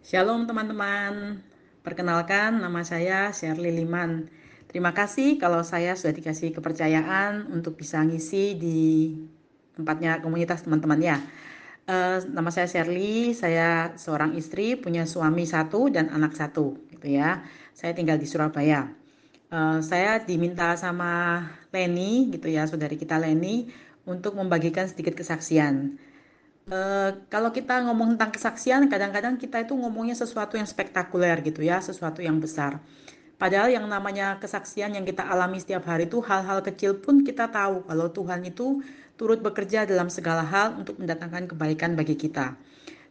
Shalom teman-teman, perkenalkan nama saya Shirley Liman. Terima kasih kalau saya sudah dikasih kepercayaan untuk bisa ngisi di tempatnya komunitas teman-teman ya. Nama saya Shirley, saya seorang istri, punya suami satu dan anak satu gitu ya. Saya tinggal di Surabaya. Saya diminta sama Leni gitu ya, saudari kita Leni, untuk membagikan sedikit kesaksian. Kalau kita ngomong tentang kesaksian, kadang-kadang kita itu ngomongnya sesuatu yang spektakuler gitu ya, sesuatu yang besar. Padahal yang namanya kesaksian yang kita alami setiap hari itu hal-hal kecil pun kita tahu kalau Tuhan itu turut bekerja dalam segala hal untuk mendatangkan kebaikan bagi kita.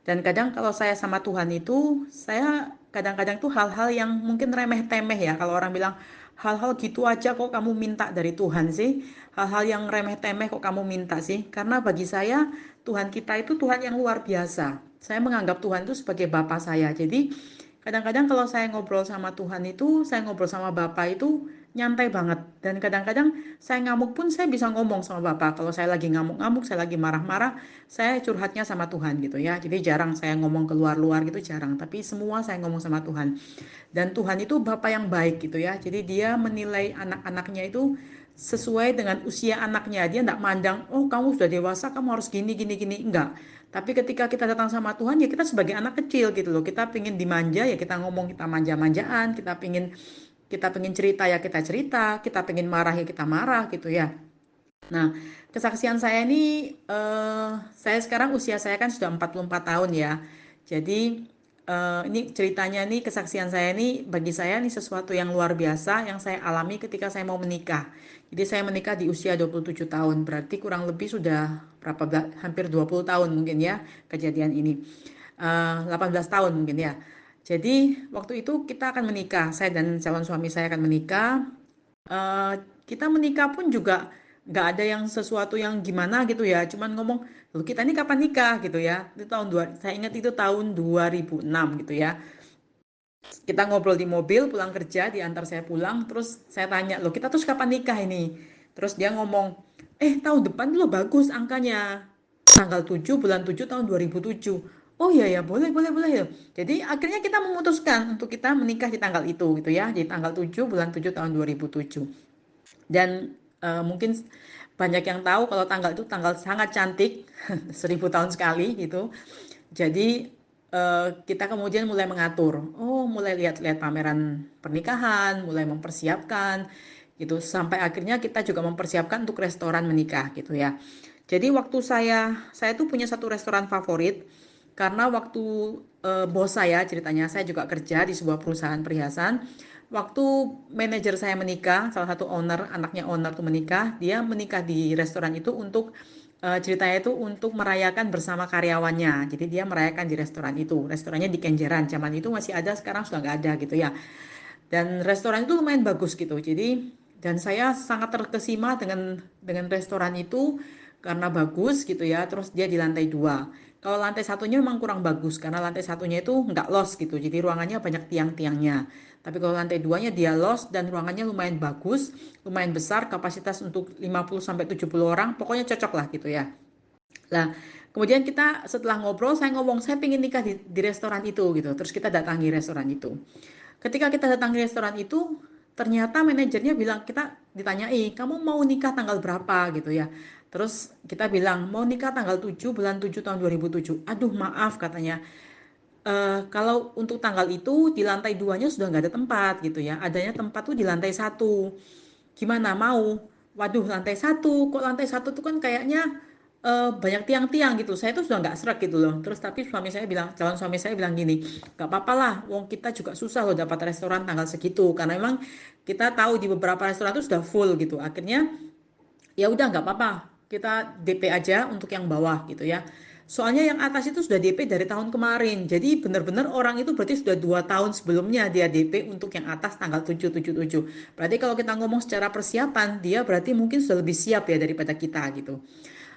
Dan kadang kalau saya sama Tuhan itu, saya kadang-kadang tuh hal-hal yang mungkin remeh-temeh ya. Kalau orang bilang, hal-hal gitu aja kok kamu minta dari Tuhan sih. Hal-hal yang remeh-temeh kok kamu minta sih. Karena bagi saya, Tuhan kita itu Tuhan yang luar biasa. Saya menganggap Tuhan itu sebagai Bapa saya. Jadi kadang-kadang kalau saya ngobrol sama Tuhan itu, saya ngobrol sama Bapa itu nyantai banget. Dan kadang-kadang saya ngamuk pun saya bisa ngomong sama Bapak. Kalau saya lagi ngamuk-ngamuk, saya lagi marah-marah, saya curhatnya sama Tuhan gitu ya. Jadi jarang saya ngomong keluar-luar gitu, jarang. Tapi semua saya ngomong sama Tuhan. Dan Tuhan itu Bapa yang baik gitu ya. Jadi dia menilai anak-anaknya itu sesuai dengan usia anaknya. Dia enggak mandang, oh kamu sudah dewasa, kamu harus gini, gini, gini. Enggak. Tapi ketika kita datang sama Tuhan, ya kita sebagai anak kecil gitu loh. Kita pingin dimanja, ya kita ngomong, kita manja-manjaan. Kita pingin cerita, ya kita cerita. Kita pingin marah, ya kita marah gitu ya. Nah, kesaksian saya ini, saya sekarang usia saya kan sudah 44 tahun ya. Jadi, ini ceritanya nih, kesaksian saya ini, bagi saya nih sesuatu yang luar biasa yang saya alami ketika saya mau menikah. Jadi saya menikah di usia 27 tahun, berarti kurang lebih sudah hampir 20 tahun mungkin ya kejadian ini. 18 tahun mungkin ya. Jadi waktu itu kita akan menikah, saya dan calon suami saya akan menikah. Eee, kita menikah pun juga nggak ada yang sesuatu yang gimana gitu ya, cuman ngomong, "Loh kita ini kapan nikah?" Gitu ya. Itu saya ingat itu tahun 2006 gitu ya. Kita ngobrol di mobil pulang kerja, diantar saya pulang, terus saya tanya, "Loh kita terus kapan nikah ini?" Terus dia ngomong, tahun depan loh bagus angkanya, tanggal 7 bulan 7 tahun 2007." Oh iya ya, boleh boleh boleh ya. Jadi akhirnya kita memutuskan untuk kita menikah di tanggal itu gitu ya, di tanggal 7 bulan 7 tahun 2007. Dan mungkin banyak yang tahu kalau tanggal itu tanggal sangat cantik, 1000 tahun sekali gitu. Jadi kita kemudian mulai mengatur, mulai lihat-lihat pameran pernikahan, mulai mempersiapkan gitu, sampai akhirnya kita juga mempersiapkan untuk restoran menikah gitu ya. Jadi waktu saya tuh punya satu restoran favorit karena waktu bos saya ceritanya, saya juga kerja di sebuah perusahaan perhiasan. Waktu manajer saya menikah, salah satu owner, anaknya owner tuh menikah, dia menikah di restoran itu untuk ceritanya itu untuk merayakan bersama karyawannya. Jadi dia merayakan di restoran itu. Restorannya di Kenjeran. Zaman itu masih ada, sekarang sudah nggak ada gitu ya. Dan restoran itu lumayan bagus gitu. Jadi dan saya sangat terkesima dengan restoran itu karena bagus gitu ya. Terus dia di lantai 2. Kalau lantai satunya memang kurang bagus karena lantai satunya itu nggak los gitu. Jadi ruangannya banyak tiang-tiangnya. Tapi kalau lantai duanya dia los dan ruangannya lumayan bagus, lumayan besar, kapasitas untuk 50 sampai 70 orang, pokoknya cocok lah gitu ya. Nah, kemudian kita setelah ngobrol, saya ngomong, saya pengen nikah di restoran itu gitu. Terus kita datangi restoran itu. Ketika kita datang ke restoran itu, ternyata manajernya bilang, kita ditanyai, kamu mau nikah tanggal berapa gitu ya. Terus kita bilang, mau nikah tanggal 7 bulan 7 tahun 2007. Aduh maaf katanya, kalau untuk tanggal itu di lantai duanya sudah nggak ada tempat gitu ya. Adanya tempat tuh di lantai satu. Gimana mau? Waduh lantai satu, kok lantai satu tuh kan kayaknya banyak tiang-tiang gitu. Saya tuh sudah nggak serak gitu loh. Terus tapi calon suami saya bilang gini, nggak apa-apa lah, wong kita juga susah loh dapat restoran tanggal segitu. Karena memang kita tahu di beberapa restoran itu sudah full gitu. Akhirnya ya udah nggak apa-apa, kita DP aja untuk yang bawah gitu ya. Soalnya yang atas itu sudah DP dari tahun kemarin. Jadi benar-benar orang itu berarti sudah 2 tahun sebelumnya dia DP untuk yang atas tanggal 777. Berarti kalau kita ngomong secara persiapan, dia berarti mungkin sudah lebih siap ya daripada kita gitu.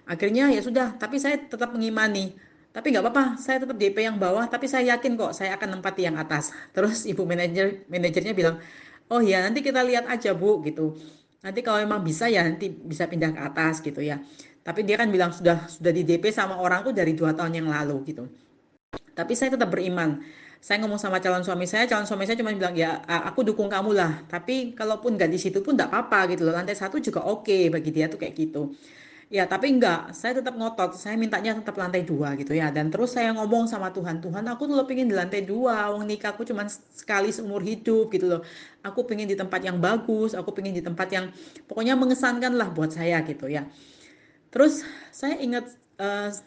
Akhirnya ya sudah, tapi saya tetap mengimani. Tapi nggak apa-apa, saya tetap DP yang bawah, tapi saya yakin kok saya akan nempati yang atas. Terus ibu manajernya bilang, oh ya nanti kita lihat aja bu gitu. Nanti kalau memang bisa ya nanti bisa pindah ke atas gitu ya. Tapi dia kan bilang sudah di DP sama orang tuh dari 2 tahun yang lalu gitu. Tapi saya tetap beriman. Saya ngomong sama calon suami saya cuma bilang, ya aku dukung kamu lah. Tapi kalaupun nggak di situ pun nggak apa-apa gitu loh. Lantai satu juga oke bagi dia tuh kayak gitu. Ya, tapi enggak, saya tetap ngotot, saya mintanya tetap lantai dua gitu ya. Dan terus saya ngomong sama Tuhan, Tuhan aku tuh pengen di lantai dua, wong nikahku cuma sekali seumur hidup gitu loh. Aku pengen di tempat yang bagus, aku pengen di tempat yang pokoknya mengesankan lah buat saya gitu ya. Terus saya ingat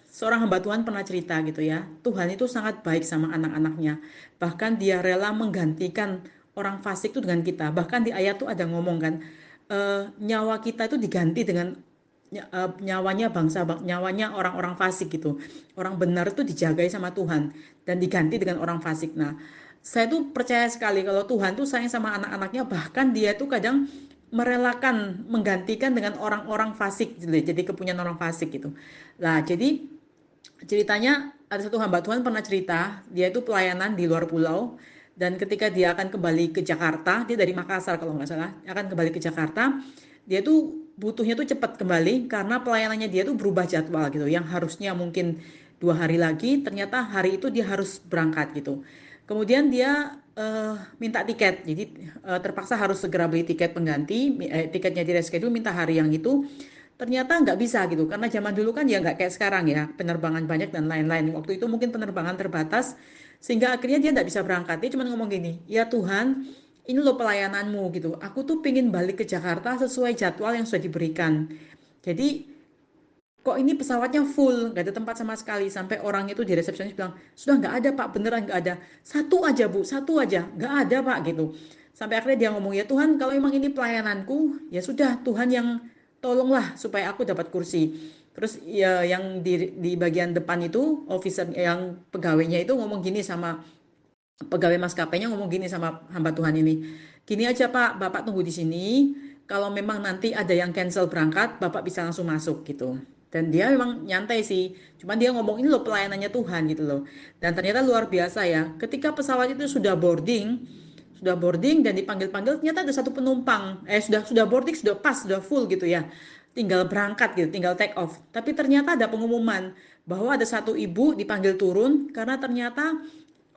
seorang hamba Tuhan pernah cerita gitu ya, Tuhan itu sangat baik sama anak-anaknya. Bahkan dia rela menggantikan orang fasik itu dengan kita. Bahkan di ayat tuh ada ngomong kan, nyawa kita itu diganti dengan nyawanya nyawanya orang-orang fasik gitu. Orang benar itu dijagai sama Tuhan dan diganti dengan orang fasik. Nah, saya tuh percaya sekali kalau Tuhan tuh sayang sama anak-anaknya, bahkan dia tuh kadang merelakan menggantikan dengan orang-orang fasik gitu, jadi kepunyaan orang fasik gitu. Nah, jadi ceritanya ada satu hamba Tuhan pernah cerita, dia itu pelayanan di luar pulau dan ketika dia akan kembali ke Jakarta, dia dari Makassar kalau nggak salah, akan kembali ke Jakarta, dia tuh butuhnya tuh cepat kembali karena pelayanannya dia tuh berubah jadwal gitu, yang harusnya mungkin 2 hari lagi, ternyata hari itu dia harus berangkat gitu. Kemudian dia minta tiket, jadi terpaksa harus segera beli tiket pengganti, tiketnya di reschedule, minta hari yang itu. Ternyata nggak bisa gitu, karena zaman dulu kan ya nggak kayak sekarang ya, penerbangan banyak dan lain-lain. Waktu itu mungkin penerbangan terbatas, sehingga akhirnya dia nggak bisa berangkat. Dia cuma ngomong gini, ya Tuhan, ini loh pelayananmu gitu. Aku tuh pingin balik ke Jakarta sesuai jadwal yang sudah diberikan. Jadi kok ini pesawatnya full, nggak ada tempat sama sekali. Sampai orang itu di resepsionis bilang, sudah nggak ada Pak, beneran nggak ada. Satu aja Bu, satu aja, nggak ada Pak gitu. Sampai akhirnya dia ngomong, ya Tuhan kalau emang ini pelayananku, ya sudah Tuhan yang tolonglah supaya aku dapat kursi. Terus ya yang di bagian depan itu, officer yang pegawainya itu ngomong gini sama pegawai maskapainya, ngomong gini sama hamba Tuhan ini. Gini aja Pak, Bapak tunggu di sini. Kalau memang nanti ada yang cancel berangkat, Bapak bisa langsung masuk gitu. Dan dia memang nyantai sih. Cuman dia ngomong ini loh pelayanannya Tuhan gitu loh. Dan ternyata luar biasa ya. Ketika pesawat itu sudah boarding dan dipanggil-panggil, ternyata ada satu penumpang. Sudah boarding, sudah pas, sudah full gitu ya. Tinggal berangkat gitu, tinggal take off. Tapi ternyata ada pengumuman bahwa ada satu ibu dipanggil turun karena ternyata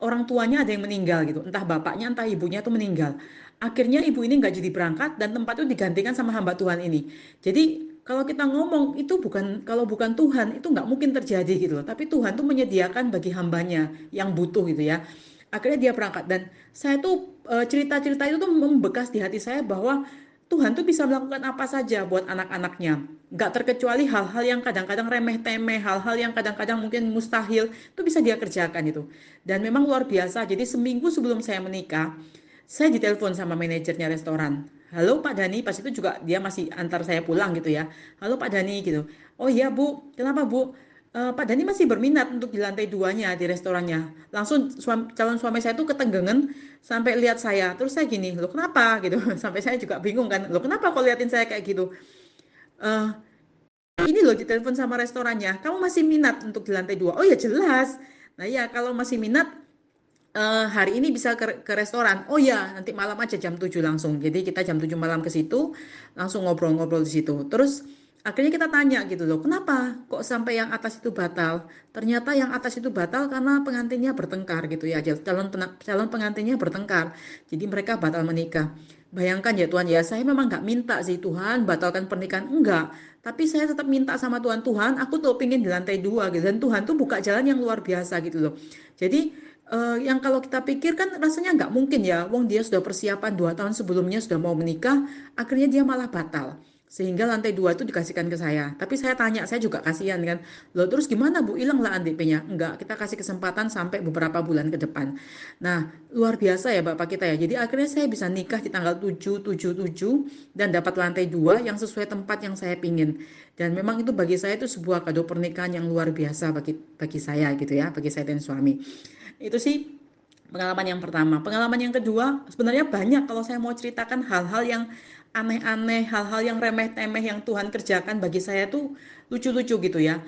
orang tuanya ada yang meninggal gitu, entah bapaknya entah ibunya tuh meninggal. Akhirnya ibu ini nggak jadi berangkat dan tempat itu digantikan sama hamba Tuhan ini. Jadi kalau kita ngomong itu bukan, kalau bukan Tuhan itu nggak mungkin terjadi gitu loh. Tapi Tuhan tuh menyediakan bagi hambanya yang butuh gitu ya. Akhirnya dia berangkat dan saya tuh cerita-cerita itu tuh membekas di hati saya bahwa Tuhan tuh bisa melakukan apa saja buat anak-anaknya. Nggak terkecuali hal-hal yang kadang-kadang remeh-temeh, hal-hal yang kadang-kadang mungkin mustahil, itu bisa dia kerjakan itu. Dan memang luar biasa. Jadi seminggu sebelum saya menikah, saya ditelepon sama manajernya restoran. Halo Pak Dani, pas itu juga dia masih antar saya pulang gitu ya. Halo Pak Dani gitu. Oh iya Bu, kenapa Bu? Pak Dani masih berminat untuk di lantai duanya di restorannya. Langsung calon suami saya tuh ketenggengen sampai lihat saya. Terus saya gini, loh kenapa gitu. Sampai saya juga bingung kan. Loh kenapa kok liatin saya kayak gitu? Eh, ini loh ditelepon sama restorannya. Kamu masih minat untuk di lantai dua? Oh ya jelas. Nah ya kalau masih minat hari ini bisa ke restoran. Oh ya, nanti malam aja jam 7 langsung. Jadi kita jam 7 malam ke situ, langsung ngobrol-ngobrol di situ. Terus akhirnya kita tanya gitu loh, kenapa kok sampai yang atas itu batal? Ternyata yang atas itu batal karena pengantinnya bertengkar gitu ya. Calon pengantinnya bertengkar. Jadi mereka batal menikah. Bayangkan ya Tuhan ya, saya memang nggak minta sih Tuhan batalkan pernikahan, enggak. Tapi saya tetap minta sama Tuhan, Tuhan aku tuh pengen di lantai dua gitu. Dan Tuhan tuh buka jalan yang luar biasa gitu loh. Jadi yang kalau kita pikir kan rasanya nggak mungkin ya, wong dia sudah persiapan 2 tahun sebelumnya sudah mau menikah, akhirnya dia malah batal. Sehingga lantai dua itu dikasihkan ke saya. Tapi saya tanya, saya juga kasihan kan. Loh terus gimana Bu, hilang lah ADP-nya? Enggak, kita kasih kesempatan sampai beberapa bulan ke depan. Nah, luar biasa ya Bapak kita ya. Jadi akhirnya saya bisa nikah di tanggal 7/7/7 dan dapat lantai dua yang sesuai tempat yang saya pingin. Dan memang itu bagi saya itu sebuah kado pernikahan yang luar biasa bagi saya gitu ya, bagi saya dan suami. Itu sih pengalaman yang pertama. Pengalaman yang kedua, sebenarnya banyak kalau saya mau ceritakan hal-hal yang aneh-aneh, hal-hal yang remeh-temeh yang Tuhan kerjakan bagi saya tuh lucu-lucu gitu ya.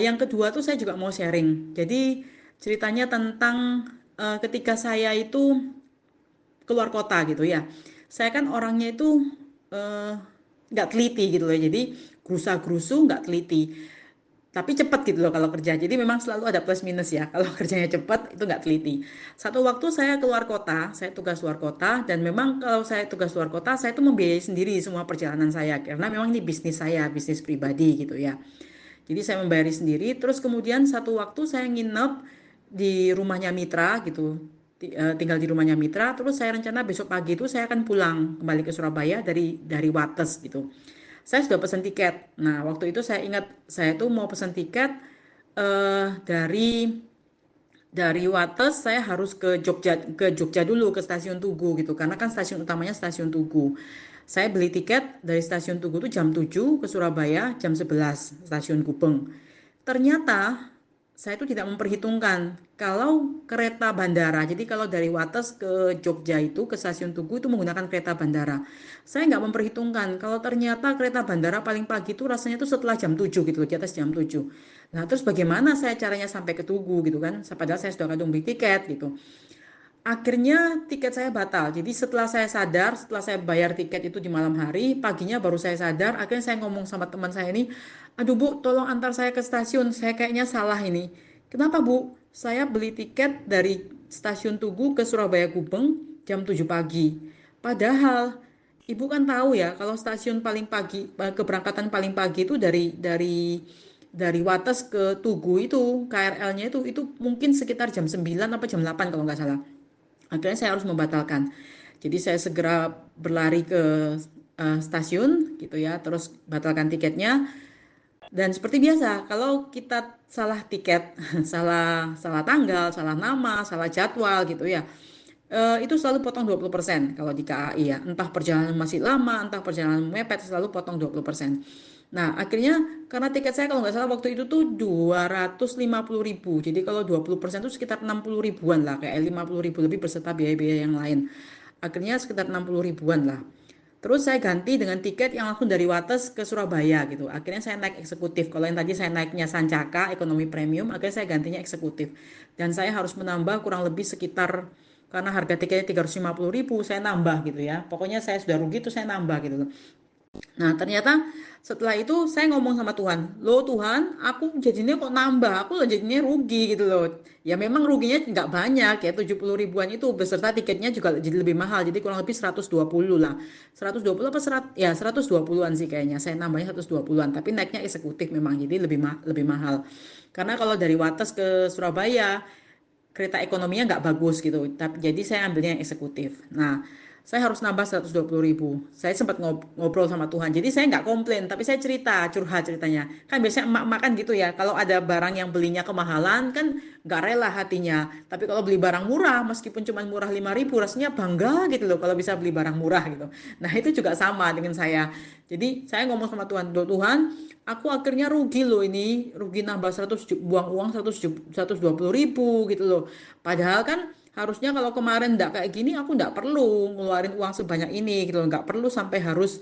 Yang kedua tuh saya juga mau sharing. Jadi ceritanya tentang ketika saya itu keluar kota gitu ya. Saya kan orangnya itu eh, nggak teliti gitu loh. Jadi gerusa-gerusu nggak teliti. tapi cepat gitu loh kalau kerja. Jadi memang selalu ada plus minus ya. Kalau kerjanya cepat itu nggak teliti. Satu waktu saya keluar kota, saya tugas luar kota, dan memang kalau saya tugas luar kota, saya itu membiayai sendiri semua perjalanan saya karena memang ini bisnis saya, bisnis pribadi gitu ya. Jadi saya membayari sendiri. Terus kemudian satu waktu saya nginep di rumahnya mitra gitu. Tinggal di rumahnya mitra. Terus saya rencana besok pagi itu saya akan pulang kembali ke Surabaya dari Wates gitu. Saya sudah pesan tiket. Nah, waktu itu saya ingat saya tuh mau pesan tiket dari Wates saya harus ke Jogja dulu ke stasiun Tugu gitu karena kan stasiun utamanya stasiun Tugu. Saya beli tiket dari stasiun Tugu itu jam 7 ke Surabaya jam 11 stasiun Gubeng. Ternyata saya itu tidak memperhitungkan kalau kereta bandara. Jadi kalau dari Wates ke Jogja itu ke stasiun Tugu itu menggunakan kereta bandara. Saya nggak memperhitungkan kalau ternyata kereta bandara paling pagi itu rasanya itu setelah jam 7 gitu, di atas jam 7. Nah, terus bagaimana saya caranya sampai ke Tugu gitu kan? Padahal saya sudah kadung beli tiket gitu. Akhirnya tiket saya batal. Jadi setelah saya sadar, setelah saya bayar tiket itu di malam hari, paginya baru saya sadar. Akhirnya saya ngomong sama teman saya ini, aduh Bu, tolong antar saya ke stasiun. Saya kayaknya salah ini. Kenapa Bu? Saya beli tiket dari stasiun Tugu ke Surabaya Gubeng jam 7 pagi. Padahal Ibu kan tahu ya, kalau stasiun paling pagi, keberangkatan paling pagi itu dari Wates ke Tugu itu, KRL-nya itu mungkin sekitar jam 9 atau jam 8 kalau nggak salah. Akhirnya saya harus membatalkan. Jadi saya segera berlari ke stasiun gitu ya, terus batalkan tiketnya. Dan seperti biasa, kalau kita salah tiket, salah salah tanggal, salah nama, salah jadwal gitu ya, itu selalu potong 20% kalau di KAI ya. Entah perjalanan masih lama, entah perjalanan mepet, selalu potong 20%. Nah, akhirnya karena tiket saya kalau nggak salah waktu itu tuh 250.000. Jadi kalau 20% itu sekitar 60 ribuan lah, kayak 50 ribu lebih beserta biaya-biaya yang lain. Akhirnya sekitar 60 ribuan lah. Terus saya ganti dengan tiket yang langsung dari Wates ke Surabaya gitu. Akhirnya saya naik eksekutif. Kalau yang tadi saya naiknya Sancaka, ekonomi premium, akhirnya saya gantinya eksekutif. Dan saya harus menambah kurang lebih sekitar, karena harga tiketnya 350.000, saya nambah gitu ya. Pokoknya saya sudah rugi tuh saya nambah gitu loh. Nah, ternyata setelah itu saya ngomong sama Tuhan, loh Tuhan, aku jadinya kok nambah, aku loh jadinya rugi gitu loh. Ya memang ruginya nggak banyak ya, 70 ribuan itu beserta tiketnya juga jadi lebih mahal, jadi kurang lebih 120 lah. 120 apa 100, ya 120-an sih kayaknya, saya nambahnya 120-an, tapi naiknya eksekutif memang, jadi lebih mahal. Karena kalau dari Wates ke Surabaya, kereta ekonominya nggak bagus gitu. Tapi jadi saya ambilnya yang eksekutif. Nah, saya harus nambah 120.000. Saya sempat ngobrol sama Tuhan. Jadi saya nggak komplain, tapi saya cerita, curhat ceritanya. Kan biasanya emak-emak kan gitu ya. Kalau ada barang yang belinya kemahalan, kan nggak rela hatinya. Tapi kalau beli barang murah, meskipun cuma murah 5.000, rasanya bangga gitu loh kalau bisa beli barang murah gitu. Nah, itu juga sama dengan saya. Jadi saya ngomong sama Tuhan, Tuhan, aku akhirnya rugi loh ini, rugi nambah 100, buang uang 120.000 gitu loh. Padahal kan harusnya kalau kemarin enggak kayak gini, aku enggak perlu ngeluarin uang sebanyak ini gitu loh, enggak perlu sampai harus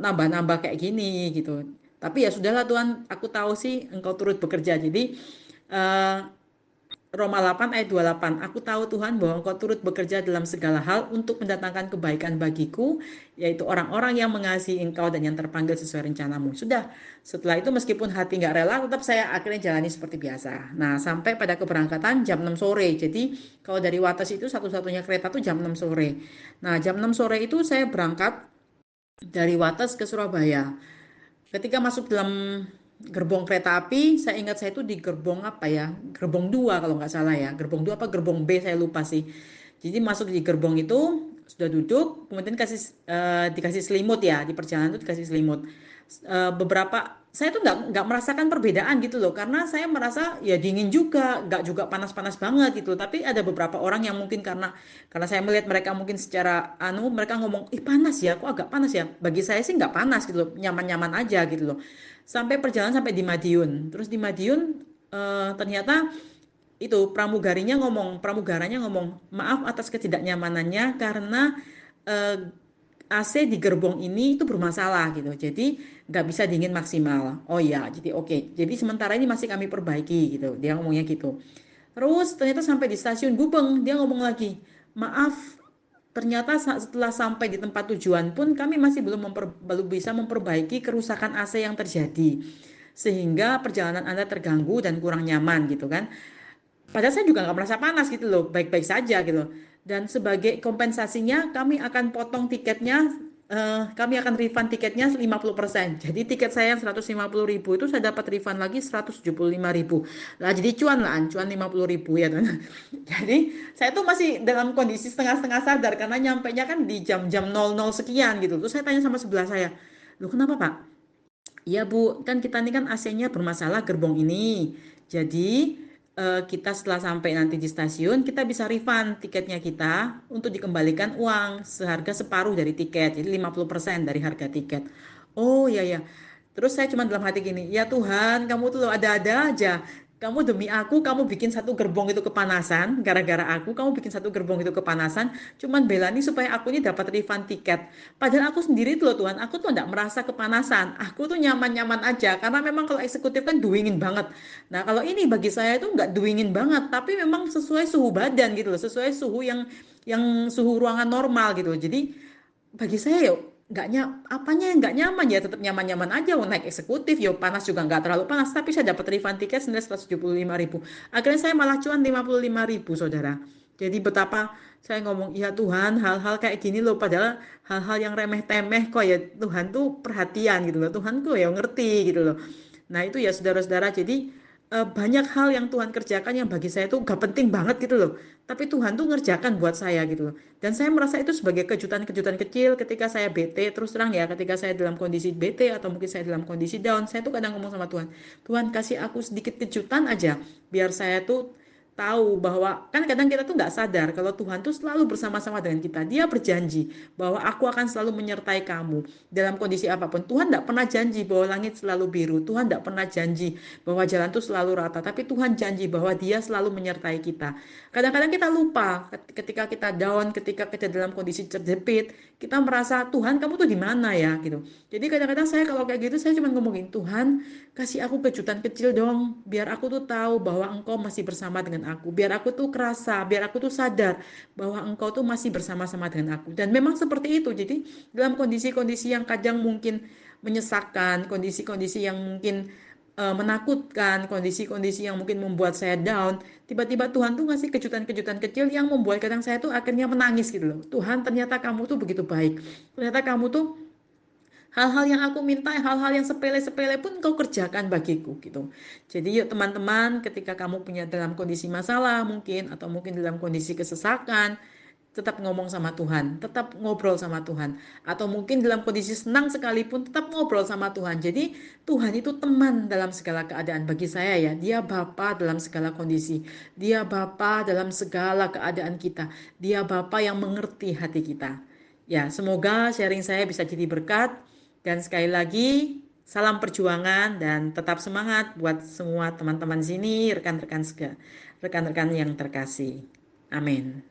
nambah-nambah kayak gini gitu. Tapi ya sudahlah Tuhan, aku tahu sih Engkau turut bekerja. Jadi eh, Roma 8 ayat 28. Aku tahu Tuhan bahwa Engkau turut bekerja dalam segala hal untuk mendatangkan kebaikan bagiku, yaitu orang-orang yang mengasihi Engkau dan yang terpanggil sesuai rencanamu. Sudah, setelah itu meskipun hati nggak rela, tetap saya akhirnya jalani seperti biasa. Nah, sampai pada keberangkatan jam 6 sore. Jadi, kalau dari Wates itu satu-satunya kereta tuh jam 6 sore. Nah, jam 6 sore itu saya berangkat dari Wates ke Surabaya. Ketika masuk dalam gerbong kereta api, saya ingat saya itu di gerbong apa ya? Gerbong 2 kalau nggak salah ya. Gerbong 2 apa gerbong B saya lupa sih. Jadi masuk di gerbong itu sudah duduk, kemudian dikasih selimut ya, di perjalanan itu dikasih selimut. Beberapa saya tuh nggak merasakan perbedaan gitu loh, karena saya merasa ya dingin juga, nggak juga panas-panas banget gitu. Tapi ada beberapa orang yang mungkin karena saya melihat mereka mungkin secara mereka ngomong, ih panas ya, kok agak panas ya. Bagi saya sih nggak panas gitu loh, nyaman-nyaman aja gitu loh. Sampai perjalanan sampai di Madiun. Terus di Madiun ternyata itu pramugaranya ngomong, maaf atas ketidaknyamanannya karena eh, AC di gerbong ini itu bermasalah gitu. Jadi nggak bisa dingin maksimal. Oh iya, jadi oke. Jadi sementara ini masih kami perbaiki gitu. Dia ngomongnya gitu. Terus ternyata sampai di stasiun Gubeng, dia ngomong lagi, maaf, ternyata setelah sampai di tempat tujuan pun kami masih belum bisa memperbaiki kerusakan AC yang terjadi. sehingga perjalanan Anda terganggu dan kurang nyaman gitu kan. Padahal saya juga nggak merasa panas gitu loh, baik-baik saja gitu. Dan sebagai kompensasinya kami akan potong tiketnya, kami akan refund tiketnya 50%. Jadi tiket saya yang 150.000 itu saya dapat refund lagi 175.000. Lah jadi cuan lah, cuan 50.000 ya teman. Jadi saya tuh masih dalam kondisi setengah-setengah sadar karena nyampainya kan di jam-jam 00 sekian gitu. Terus saya tanya sama sebelah saya, loh kenapa Pak? Iya Bu, kan kita ini kan AC-nya bermasalah gerbong ini. Jadi kita setelah sampai nanti di stasiun, kita bisa refund tiketnya kita untuk dikembalikan uang seharga separuh dari tiket. Jadi 50% dari harga tiket. Oh iya ya. Terus saya cuma dalam hati gini, ya Tuhan, kamu tuh ada-ada aja. Kamu demi aku, kamu bikin satu gerbong itu kepanasan. Gara-gara aku, kamu bikin satu gerbong itu kepanasan. Cuman bela nih supaya aku ini dapat refund tiket. Padahal aku sendiri tuh loh Tuhan, aku tuh enggak merasa kepanasan. Aku tuh nyaman-nyaman aja. Karena memang kalau eksekutif kan dingin banget. Nah kalau ini bagi saya itu enggak dingin banget. Tapi memang sesuai suhu badan gitu loh. Sesuai suhu yang suhu ruangan normal gitu. Jadi bagi saya yuk nggak apanya yang nggak nyaman ya tetap nyaman-nyaman aja mau naik eksekutif yo panas juga nggak terlalu panas tapi saya dapat refund tiket senilai 175.000 akhirnya saya malah cuan 55.000 saudara jadi betapa saya ngomong ya Tuhan hal-hal kayak gini loh padahal hal-hal yang remeh-temeh kok ya Tuhan tuh perhatian gitu loh Tuhan tuh ya ngerti gitu loh nah itu ya saudara-saudara jadi banyak hal yang Tuhan kerjakan yang bagi saya tuh gak penting banget gitu loh tapi Tuhan tuh ngerjakan buat saya gitu loh dan saya merasa itu sebagai kejutan-kejutan kecil ketika saya bete, terus terang ya, ketika saya dalam kondisi bete atau mungkin saya dalam kondisi down, saya tuh kadang ngomong sama Tuhan, Tuhan kasih aku sedikit kejutan aja, biar saya tuh tahu bahwa kan kadang kita tuh nggak sadar kalau Tuhan tuh selalu bersama-sama dengan kita. Dia berjanji bahwa aku akan selalu menyertai kamu dalam kondisi apapun. Tuhan tidak pernah janji bahwa langit selalu biru. Tuhan tidak pernah janji bahwa jalan tuh selalu rata. Tapi Tuhan janji bahwa Dia selalu menyertai kita. Kadang-kadang kita lupa ketika kita down, ketika kita dalam kondisi terjepit, kita merasa Tuhan kamu tuh di mana ya gitu. Jadi kadang-kadang saya kalau kayak gitu saya cuma ngomongin Tuhan kasih aku kejutan kecil dong, biar aku tuh tahu bahwa Engkau masih bersama dengan aku, biar aku tuh kerasa, biar aku tuh sadar bahwa Engkau tuh masih bersama-sama dengan aku. Dan memang seperti itu. Jadi dalam kondisi-kondisi yang kadang mungkin menyesakkan, kondisi-kondisi yang mungkin menakutkan, kondisi-kondisi yang mungkin membuat saya down, tiba-tiba Tuhan tuh ngasih kejutan-kejutan kecil yang membuat kadang saya tuh akhirnya menangis gitu loh. Tuhan ternyata kamu tuh begitu baik. Ternyata kamu tuh hal-hal yang aku minta, hal-hal yang sepele-sepele pun kau kerjakan bagiku gitu. Jadi yuk teman-teman, ketika kamu punya dalam kondisi masalah mungkin atau mungkin dalam kondisi kesesakan, tetap ngomong sama Tuhan, tetap ngobrol sama Tuhan. Atau mungkin dalam kondisi senang sekalipun tetap ngobrol sama Tuhan. Jadi Tuhan itu teman dalam segala keadaan bagi saya ya. Dia Bapa dalam segala kondisi. Dia Bapa dalam segala keadaan kita. Dia Bapa yang mengerti hati kita. Ya, semoga sharing saya bisa jadi berkat. Dan sekali lagi, salam perjuangan dan tetap semangat buat semua teman-teman sini, rekan-rekan yang terkasih. Amin.